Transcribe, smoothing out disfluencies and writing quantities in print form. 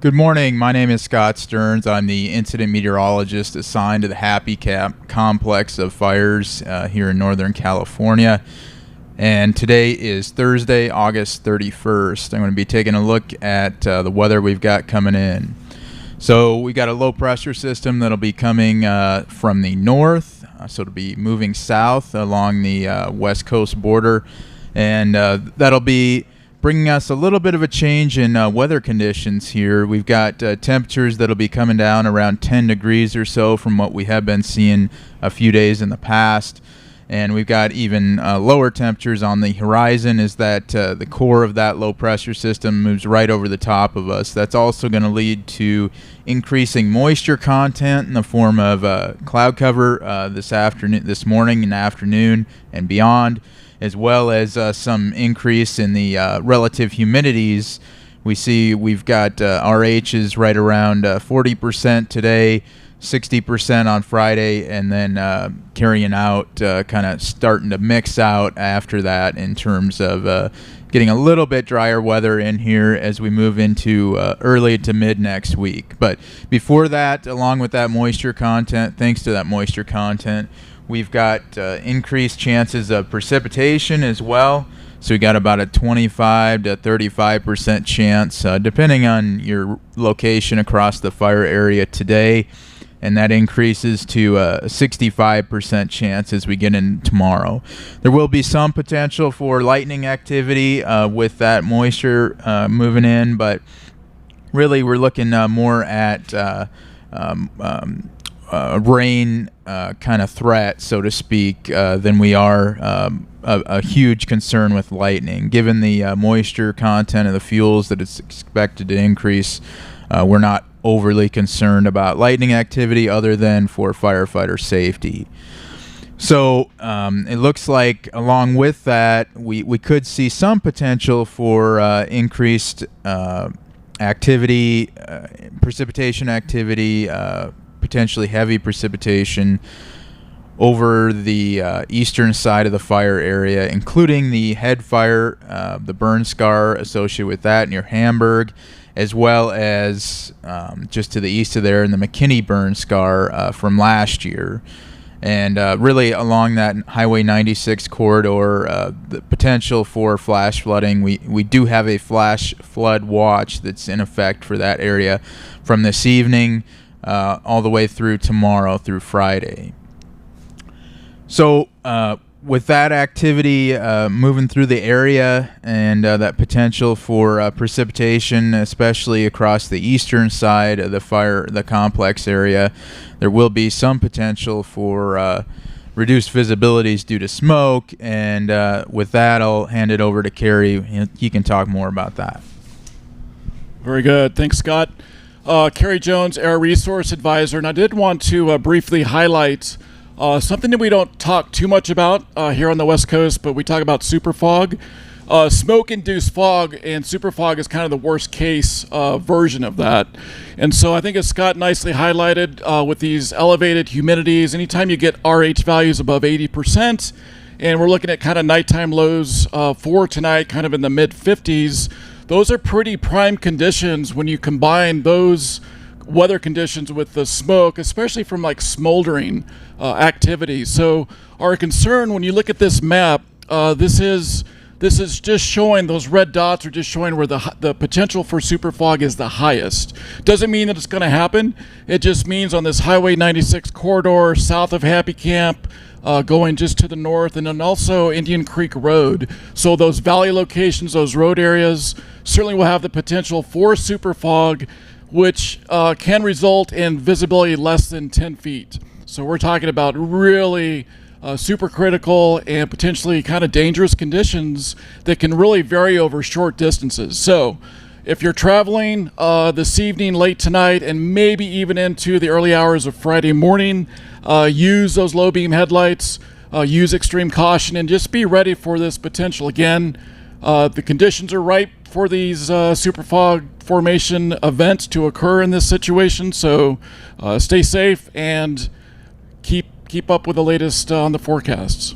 Good morning. My name is Scott Stearns. I'm the incident meteorologist assigned to the Happy Cap complex of fires here in Northern California. And today is Thursday, August 31st. I'm going to be taking a look at the weather we've got coming in. So we got a low pressure system that'll be coming from the north. So it'll be moving south along the west coast border. And that'll be bringing us a little bit of a change in weather conditions here. We've got temperatures that'll be coming down around 10 degrees or so from what we have been seeing a few days in the past. And we've got even lower temperatures on the horizon as that the core of that low pressure system moves right over the top of us. That's also going to lead to increasing moisture content in the form of cloud cover this morning and afternoon and beyond, as well as some increase in the relative humidities. We see we've got RHs right around 40% today, 60% on Friday, and then carrying out, kind of starting to mix out after that in terms of getting a little bit drier weather in here as we move into early to mid next week. But before that, along with that moisture content, thanks to that moisture content, we've got increased chances of precipitation as well. So we got about a 25 to 35% chance, depending on your location across the fire area today. And that increases to a 65% chance as we get in tomorrow. There will be some potential for lightning activity with that moisture moving in, but really we're looking more at rain kind of threat, so to speak, than we are a huge concern with lightning. Given the moisture content of the fuels that it's expected to increase, we're not overly concerned about lightning activity other than for firefighter safety. So it looks like along with that, we could see some potential for increased activity, precipitation activity, potentially heavy precipitation over the eastern side of the fire area, including the head fire, the burn scar associated with that near Hamburg, as well as just to the east of there in the McKinney burn scar from last year. And really along that Highway 96 corridor, the potential for flash flooding. We do have a flash flood watch that's in effect for that area from this evening all the way through tomorrow through Friday. So with that activity moving through the area and that potential for precipitation, especially across the eastern side of the complex area, there will be some potential for reduced visibilities due to smoke. And with that, I'll hand it over to Kerry. He can talk more about that. Very good. Thanks, Scott. Kerry Jones, Air Resource Advisor. And I did want to briefly highlight something that we don't talk too much about here on the West Coast, but we talk about super fog. Smoke-induced fog and super fog is kind of the worst case version of that. And so I think as Scott nicely highlighted with these elevated humidities, anytime you get RH values above 80%, and we're looking at kind of nighttime lows for tonight, kind of in the mid-50s, those are pretty prime conditions when you combine those weather conditions with the smoke, especially from like smoldering activity. So our concern when you look at this map, this is just showing, those red dots are just showing where the potential for super fog is the highest. Doesn't mean that it's going to happen. It just means on this Highway 96 corridor south of Happy Camp, going just to the north, and then also Indian Creek Road. So those valley locations, those road areas certainly will have the potential for super fog, which can result in visibility less than 10 feet. So we're talking about really super critical and potentially kind of dangerous conditions that can really vary over short distances. So if you're traveling this evening, late tonight, and maybe even into the early hours of Friday morning, use those low beam headlights, use extreme caution, and just be ready for this potential. Again, the conditions are ripe for these super fog formation events to occur in this situation. So stay safe and keep up with the latest on the forecasts.